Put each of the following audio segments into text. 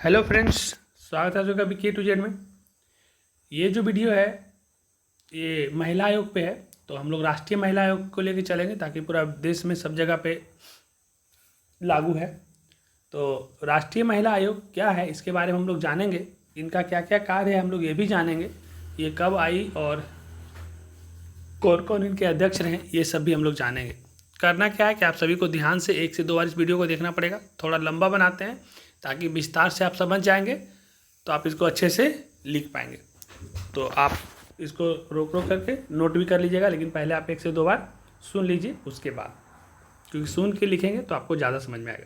Hello friends, स्वागत है आपका अभी K to Z में। ये जो वीडियो है ये महिला आयोग पे है, तो हम लोग राष्ट्रीय महिला आयोग को लेकर चलेंगे ताकि पूरा देश में सब जगह पे लागू है। तो राष्ट्रीय महिला आयोग क्या है इसके बारे में हम लोग जानेंगे, इनका क्या क्या कार्य है हम लोग ये भी जानेंगे, ये कब आई और कौन कौन इनके अध्यक्ष रहे ये सब भी हम लोग जानेंगे। करना क्या है कि आप सभी को ध्यान से 1 से 2 बार इस वीडियो को देखना पड़ेगा। थोड़ा लंबा बनाते हैं ताकि विस्तार से आप समझ जाएंगे, तो आप इसको अच्छे से लिख पाएंगे। तो आप इसको रोक करके नोट भी कर लीजिएगा, लेकिन पहले आप 1 से 2 बार सुन लीजिए उसके बाद, क्योंकि सुन के लिखेंगे तो आपको ज़्यादा समझ में आएगा।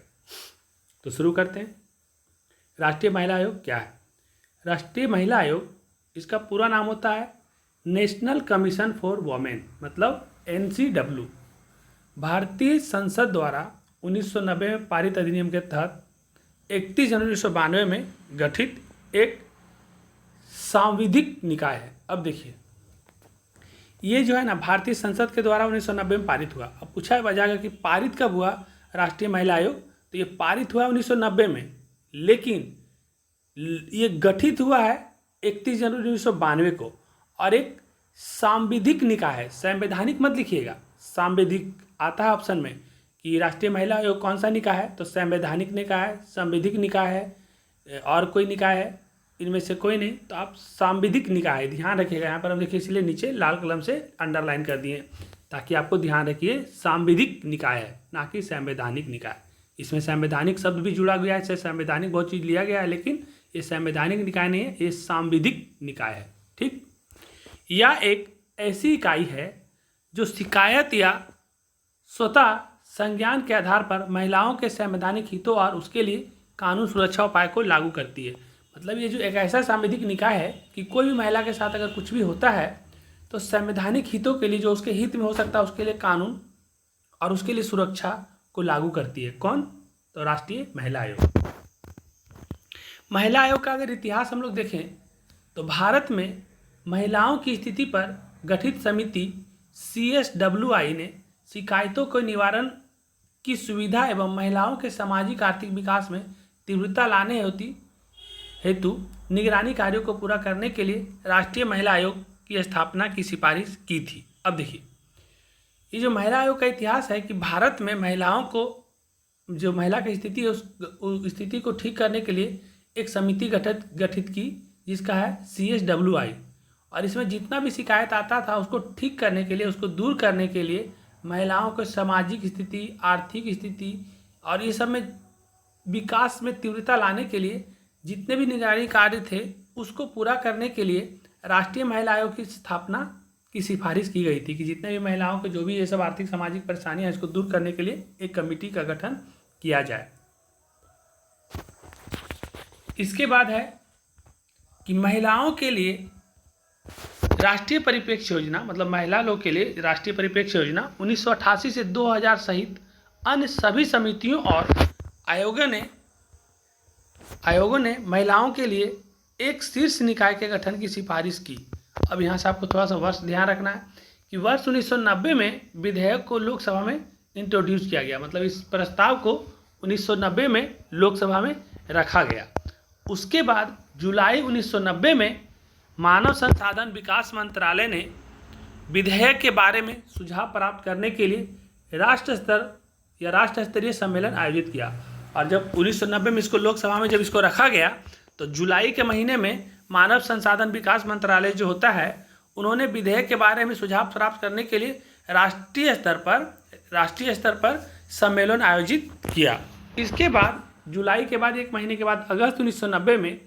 तो शुरू करते हैं। राष्ट्रीय महिला आयोग क्या है? राष्ट्रीय महिला आयोग, इसका पूरा नाम होता है नेशनल कमीशन फॉर वोमेन, मतलब NCW। भारतीय संसद द्वारा 1990 में पारित अधिनियम के तहत 31 जनवरी 1992 में गठित एक सांविधिक निकाय है। अब देखिए, ये जो है ना भारतीय संसद के द्वारा 1990 में पारित हुआ। अब पूछा जाएगा कि पारित कब हुआ राष्ट्रीय महिला आयोग, तो ये पारित हुआ 1990 में, लेकिन ये गठित हुआ है 31 जनवरी 1992 को। और एक सांविधिक निकाय है, संवैधानिक मत लिखिएगा, सांविधिक आता है ऑप्शन में कि राष्ट्रीय महिला आयोग कौन सा निकाय है, तो संवैधानिक निकाय है, सांविधिक निकाय है, और कोई निकाय है इनमें से कोई नहीं, तो आप सांविधिक निकाय है, ध्यान रखिएगा। यहाँ पर हम देखिए इसलिए नीचे लाल कलम से अंडरलाइन कर दिए ताकि आपको ध्यान रखिए सांविधिक निकाय है, ना कि संवैधानिक निकाय। इसमें संवैधानिक शब्द भी जुड़ा गया है, इससे संवैधानिक बहुत चीज़ लिया गया है, लेकिन ये संवैधानिक निकाय नहीं है, ये सांविधिक निकाय है। ठीक, यह एक ऐसी इकाई है जो शिकायत या स्वतः संज्ञान के आधार पर महिलाओं के संवैधानिक हितों और उसके लिए कानून सुरक्षा उपाय को लागू करती है। मतलब ये जो एक ऐसा सांविधिक निकाय है कि कोई भी महिला के साथ अगर कुछ भी होता है तो संवैधानिक हितों के लिए, जो उसके हित में हो सकता है, उसके लिए कानून और उसके लिए सुरक्षा को लागू करती है। कौन? तो राष्ट्रीय महिला आयोग। महिला आयोग का अगर इतिहास हम लोग देखें तो भारत में महिलाओं की स्थिति पर गठित समिति CSWI ने शिकायतों को निवारण की सुविधा एवं महिलाओं के सामाजिक आर्थिक विकास में तीव्रता लाने हेतु निगरानी कार्यों को पूरा करने के लिए राष्ट्रीय महिला आयोग की स्थापना की सिफारिश की थी। अब देखिए, ये जो महिला आयोग का इतिहास है कि भारत में महिलाओं को, जो महिला की स्थिति है उस स्थिति को ठीक करने के लिए एक समिति गठित की, जिसका है CSWI। और इसमें जितना भी शिकायत आता था उसको ठीक करने के लिए, उसको दूर करने के लिए, महिलाओं को सामाजिक स्थिति, आर्थिक स्थिति और ये सब में विकास में तीव्रता लाने के लिए जितने भी निगरानी कार्य थे उसको पूरा करने के लिए राष्ट्रीय महिला आयोग की स्थापना की सिफारिश की गई थी कि जितने भी महिलाओं के जो भी ये सब आर्थिक सामाजिक परेशानियां हैं इसको दूर करने के लिए एक कमेटी का गठन किया जाए। इसके बाद है कि महिलाओं के लिए राष्ट्रीय परिप्रेक्ष्य योजना, मतलब महिला लोग के लिए राष्ट्रीय परिप्रेक्ष्य योजना 1988 से 2000 सहित अन्य सभी समितियों और आयोगों ने महिलाओं के लिए एक शीर्ष निकाय के गठन की सिफारिश की। अब यहाँ से आपको थोड़ा सा वर्ष ध्यान रखना है कि वर्ष 1990 में विधेयक को लोकसभा में इंट्रोड्यूस किया गया, मतलब इस प्रस्ताव को 1990 में लोकसभा में रखा गया। उसके बाद जुलाई 1990 में मानव संसाधन विकास मंत्रालय ने विधेयक के बारे में सुझाव प्राप्त करने के लिए राष्ट्र स्तरीय सम्मेलन आयोजित किया। और जब 1990 में इसको लोकसभा में जब इसको रखा गया तो जुलाई के महीने में मानव संसाधन विकास मंत्रालय जो होता है, उन्होंने विधेयक के बारे में सुझाव प्राप्त करने के लिए राष्ट्रीय स्तर पर सम्मेलन आयोजित किया। इसके बाद जुलाई के बाद 1 महीने के बाद अगस्त 1990 में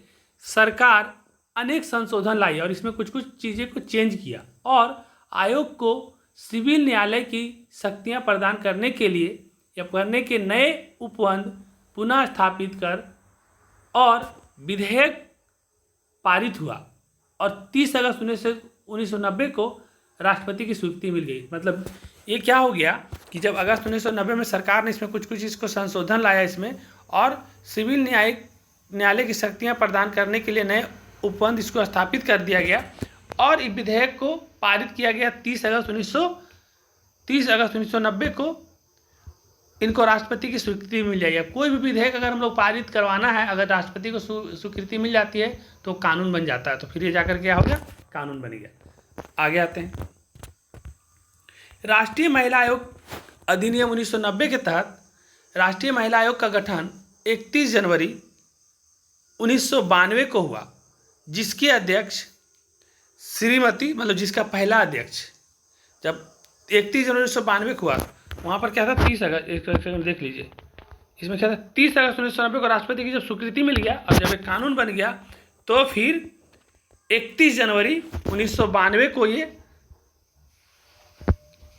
सरकार अनेक संशोधन लाई और इसमें कुछ चीज़ें को चेंज किया और आयोग को सिविल न्यायालय की शक्तियां प्रदान करने के लिए या करने के नए उपबंध पुनः स्थापित कर, और विधेयक पारित हुआ और 30 अगस्त 1990 को राष्ट्रपति की स्वीकृति मिल गई। मतलब ये क्या हो गया कि जब अगस्त 1990 में सरकार ने इसमें कुछ इसको संशोधन लाया इसमें, और सिविल न्यायालय की शक्तियां प्रदान करने के लिए नए उपबंध इसको स्थापित कर दिया गया और इस विधेयक को पारित किया गया 30 अगस्त 1990 को। इनको राष्ट्रपति की स्वीकृति मिल जाएगी। कोई भी विधेयक अगर हम लोग पारित करवाना है, अगर राष्ट्रपति को स्वीकृति मिल जाती है तो कानून बन जाता है। तो फिर ये जाकर क्या हो गया, कानून बन गया। आगे आते हैं, राष्ट्रीय महिला आयोग अधिनियम 1990 के तहत राष्ट्रीय महिला आयोग का गठन 31 जनवरी 1992 को हुआ, जिसके अध्यक्ष श्रीमती, मतलब जिसका पहला अध्यक्ष जब 31 जनवरी 1992 को हुआ, वहाँ पर क्या था 30 अगस्त, एक सेकंड देख लीजिए, इसमें क्या था 30 अगस्त 1990 को राष्ट्रपति की जब स्वीकृति मिल गया और जब एक कानून बन गया तो फिर 31 जनवरी 1992 को ये,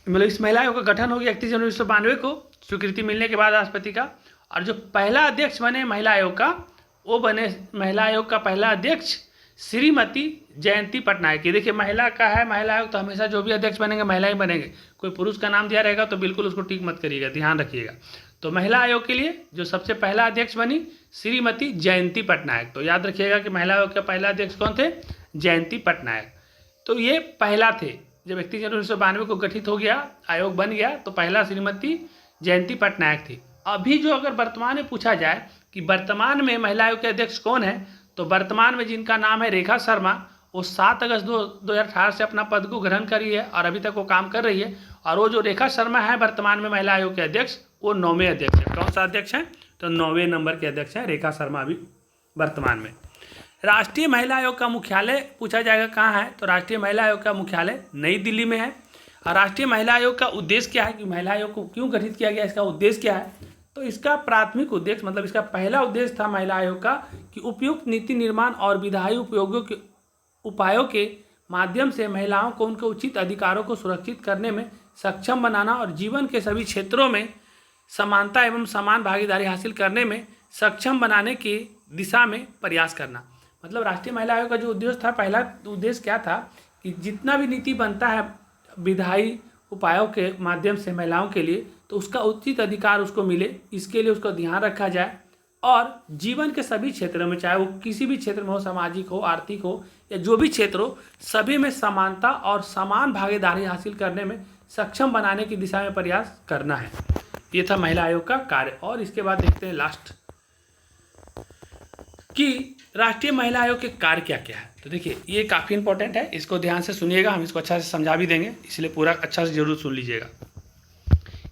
मतलब इस महिला आयोग का गठन हो गया 31 जनवरी 1992 को स्वीकृति मिलने के बाद राष्ट्रपति का। और जो पहला अध्यक्ष बने महिला आयोग का, वो बने महिला आयोग का पहला अध्यक्ष श्रीमती जयंती पटनायक। ये देखिए महिला का है महिला आयोग, तो हमेशा जो भी अध्यक्ष बनेंगे महिला ही बनेंगे। कोई पुरुष का नाम दिया रहेगा तो बिल्कुल उसको टिक मत करिएगा, ध्यान रखिएगा। तो महिला आयोग के लिए जो सबसे पहला अध्यक्ष बनी श्रीमती जयंती पटनायक। तो याद रखिएगा कि महिला आयोग के पहला अध्यक्ष कौन थे, जयंती पटनायक। तो ये पहला थे, जब 31 जनवरी 1992 को गठित हो गया, आयोग बन गया, तो पहला श्रीमती जयंती पटनायक थी। अभी जो अगर वर्तमान में पूछा जाए कि वर्तमान में महिला आयोग के अध्यक्ष कौन है, तो वर्तमान में जिनका नाम है रेखा शर्मा, वो 7 अगस्त 2018 से अपना पद को ग्रहण करी है और अभी तक वो काम कर रही है। और वो जो रेखा शर्मा है वर्तमान में महिला आयोग के अध्यक्ष, वो 9वें अध्यक्ष है। कौन सा अध्यक्ष है, तो 9वें नंबर के अध्यक्ष है रेखा शर्मा अभी वर्तमान में। राष्ट्रीय महिला आयोग का मुख्यालय पूछा जाएगा कहाँ है, तो राष्ट्रीय महिला आयोग का मुख्यालय नई दिल्ली में है। और राष्ट्रीय महिला आयोग का उद्देश्य क्या है, कि महिला आयोग को क्यों गठित किया गया, इसका उद्देश्य क्या है, तो इसका प्राथमिक उद्देश्य, मतलब इसका पहला उद्देश्य था महिला आयोग का कि उपयुक्त नीति निर्माण और विधायी उपायों के माध्यम से महिलाओं को उनके उचित अधिकारों को सुरक्षित करने में सक्षम बनाना और जीवन के सभी क्षेत्रों में समानता एवं समान भागीदारी हासिल करने में सक्षम बनाने की दिशा में प्रयास करना। मतलब राष्ट्रीय महिला आयोग का जो उद्देश्य था, पहला उद्देश्य क्या था कि जितना भी नीति बनता है विधायी उपायों के माध्यम से महिलाओं के लिए, तो उसका उचित अधिकार उसको मिले, इसके लिए उसका ध्यान रखा जाए। और जीवन के सभी क्षेत्रों में, चाहे वो किसी भी क्षेत्र में हो, सामाजिक हो, आर्थिक हो, या जो भी क्षेत्र हो, सभी में समानता और समान भागीदारी हासिल करने में सक्षम बनाने की दिशा में प्रयास करना है। ये था महिला आयोग का कार्य। और इसके बाद देखते हैं लास्ट कि राष्ट्रीय महिला आयोग के कार्य क्या क्या है। तो देखिए ये काफ़ी इंपॉर्टेंट है, इसको ध्यान से सुनिएगा, हम इसको अच्छा से समझा भी देंगे, इसलिए पूरा अच्छा से जरूर सुन लीजिएगा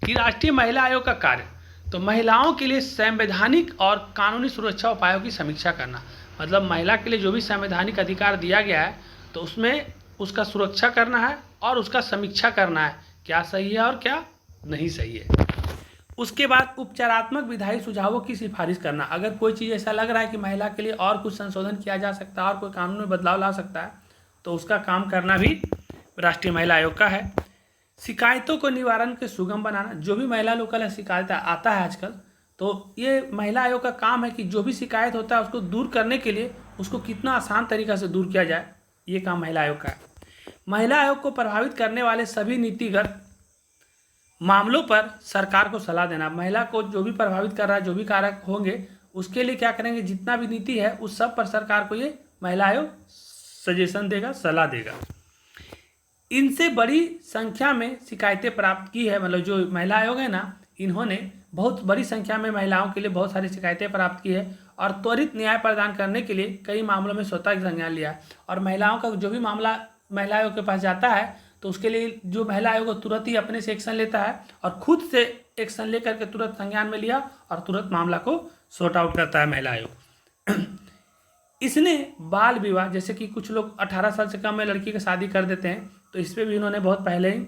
कि राष्ट्रीय महिला आयोग का कार्य, तो महिलाओं के लिए संवैधानिक और कानूनी सुरक्षा उपायों की समीक्षा करना। मतलब महिला के लिए जो भी संवैधानिक अधिकार दिया गया है, तो उसमें उसका सुरक्षा करना है और उसका समीक्षा करना है, क्या सही है और क्या नहीं सही है। उसके बाद उपचारात्मक विधायी सुझावों की सिफारिश करना। अगर कोई चीज़ ऐसा लग रहा है कि महिला के लिए और कुछ संशोधन किया जा सकता है और कोई कानून में बदलाव ला सकता है, तो उसका काम करना भी राष्ट्रीय महिला आयोग का है। शिकायतों को निवारण के सुगम बनाना। जो भी महिला लोग का शिकायत आता है आजकल, तो ये महिला आयोग का काम है कि जो भी शिकायत होता है उसको दूर करने के लिए उसको कितना आसान तरीक़ा से दूर किया जाए, ये काम महिला आयोग का है। महिला आयोग को प्रभावित करने वाले सभी नीतिगत मामलों पर सरकार को सलाह देना। महिला को जो भी प्रभावित कर रहा है, जो भी कारक होंगे, उसके लिए क्या करेंगे, जितना भी नीति है उस सब पर सरकार को ये महिला आयोग सजेशन देगा, सलाह देगा। इनसे बड़ी संख्या में शिकायतें प्राप्त की है, मतलब जो महिला आयोग है ना, इन्होंने बहुत बड़ी संख्या में महिलाओं के लिए बहुत सारी शिकायतें प्राप्त की है और त्वरित न्याय प्रदान करने के लिए कई मामलों में स्वतः संज्ञान लिया है। और महिलाओं का जो भी मामला महिला आयोग के पास जाता है, तो उसके लिए जो महिला आयोग तुरंत ही अपने से एक्शन लेता है और खुद से एक्शन लेकर के तुरंत संज्ञान में लिया और तुरंत मामला को सॉर्ट आउट करता है महिला आयोग। इसने बाल विवाह, जैसे कि कुछ लोग 18 साल से कम में लड़की की शादी कर देते हैं, तो इस पर भी इन्होंने बहुत पहले ही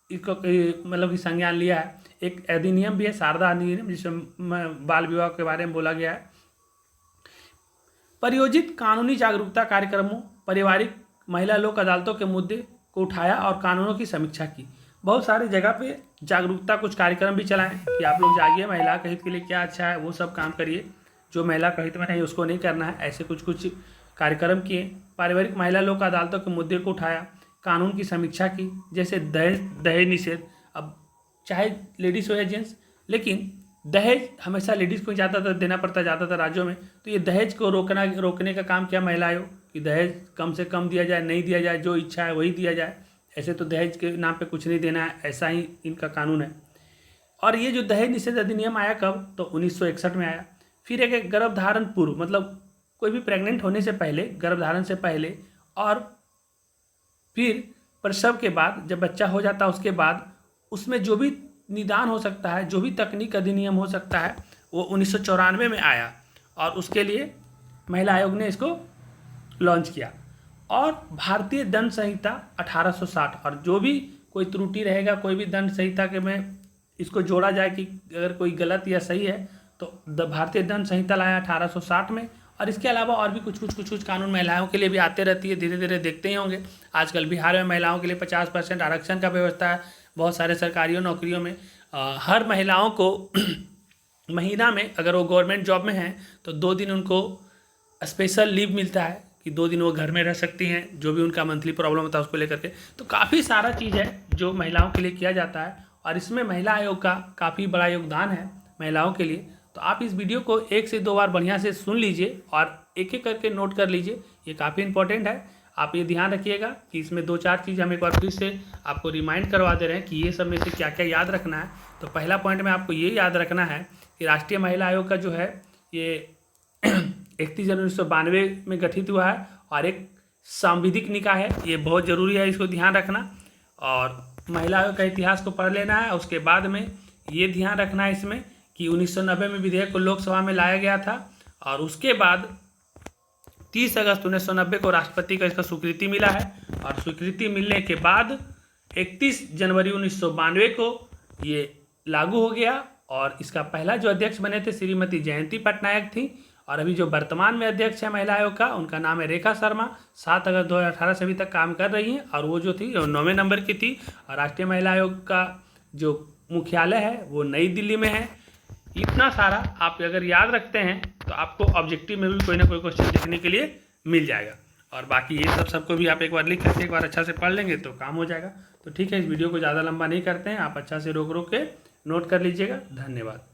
इसको मतलब कि संज्ञान लिया है। एक अधिनियम भी है, शारदा अधिनियम, जिसमें बाल विवाह के बारे में बोला गया है। परियोजित कानूनी जागरूकता कार्यक्रमों, पारिवारिक महिला लोक अदालतों के मुद्दे को उठाया और कानूनों की समीक्षा की। बहुत सारी जगह पे जागरूकता कुछ कार्यक्रम भी चलाएं कि आप लोग जाइए, महिला के हित के लिए क्या अच्छा है वो सब काम करिए, जो महिला के हित में नहीं उसको नहीं करना है, ऐसे कुछ कुछ कार्यक्रम किए। पारिवारिक महिला लोक अदालतों के मुद्दे को उठाया, कानून की समीक्षा की, जैसे दहेज निषेध। अब चाहे लेडीज़ हो या जेंट्स, लेकिन दहेज हमेशा लेडीज़ को ज़्यादातर देना पड़ता है ज़्यादातर राज्यों में, तो ये दहेज को रोकने का काम किया महिला आयोग कि दहेज कम से कम दिया जाए, नहीं दिया जाए, जो इच्छा है वही दिया जाए। ऐसे तो दहेज के नाम पे कुछ नहीं देना है, ऐसा ही इनका कानून है। और ये जो दहेज निषेध अधिनियम आया कब, तो 1961 में आया। फिर एक गर्भधारण पूर्व, मतलब कोई भी प्रेग्नेंट होने से पहले, गर्भधारण से पहले, और फिर प्रसव के बाद, जब बच्चा हो जाता है उसके बाद, उसमें जो भी निदान हो सकता है, जो भी तकनीक अधिनियम हो सकता है, वो 1994 में आया और उसके लिए महिला आयोग ने इसको लॉन्च किया। और भारतीय दंड संहिता 1860, और जो भी कोई त्रुटि रहेगा, कोई भी दंड संहिता के में इसको जोड़ा जाए कि अगर कोई गलत या सही है, तो भारतीय दंड संहिता लाया 1860 में। और इसके अलावा और भी कुछ कानून महिलाओं के लिए भी आते रहती है, धीरे धीरे देखते ही होंगे। आजकल बिहार में महिलाओं के लिए 50% आरक्षण का व्यवस्था है, बहुत सारे सरकारी नौकरियों में। हर महिलाओं को महीना में, अगर वो गवर्नमेंट जॉब में हैं, तो 2 दिन उनको स्पेशल लीव मिलता है कि 2 दिन वो घर में रह सकती हैं, जो भी उनका मंथली प्रॉब्लम होता है उसको लेकर के। तो काफ़ी सारा चीज़ है जो महिलाओं के लिए किया जाता है, और इसमें महिला आयोग का काफ़ी बड़ा योगदान है महिलाओं के लिए। तो आप इस वीडियो को 1 से 2 बार बढ़िया से सुन लीजिए और एक एक करके नोट कर लीजिए, ये काफ़ी इंपॉर्टेंट है। आप ये ध्यान रखिएगा कि इसमें 2-4 चीज़ हम एक बार फिर से आपको रिमाइंड करवा दे रहे हैं कि ये सब में से क्या क्या याद रखना है। तो पहला पॉइंट में आपको ये याद रखना है कि राष्ट्रीय महिला आयोग का जो है ये 31 जनवरी 1992 में गठित हुआ है, और एक सांविधिक निकाय है, ये बहुत ज़रूरी है, इसको ध्यान रखना। और महिला आयोग का इतिहास को पढ़ लेना है। उसके बाद में ये ध्यान रखना है इसमें कि 1990 में विधेयक को लोकसभा में लाया गया था, और उसके बाद 30 अगस्त 1990 को राष्ट्रपति का इसका स्वीकृति मिला है, और स्वीकृति मिलने के बाद 31 जनवरी 1992 को ये लागू हो गया। और इसका पहला जो अध्यक्ष बने थे श्रीमती जयंती पटनायक थी, और अभी जो वर्तमान में अध्यक्ष है महिला आयोग का, उनका नाम है रेखा शर्मा। 7 अगस्त 2018 से अभी तक काम कर रही हैं, और वो जो थी 9वें नंबर की थी। और राष्ट्रीय महिला आयोग का जो मुख्यालय है वो नई दिल्ली में है। इतना सारा आप अगर याद रखते हैं तो आपको ऑब्जेक्टिव में भी कोई ना कोई क्वेश्चन देखने के लिए मिल जाएगा। और बाकी ये सबको भी आप एक बार लिख करके एक बार अच्छा से पढ़ लेंगे तो काम हो जाएगा। तो ठीक है, इस वीडियो को ज़्यादा लंबा नहीं करते हैं, आप अच्छा से रोक के नोट कर लीजिएगा। धन्यवाद।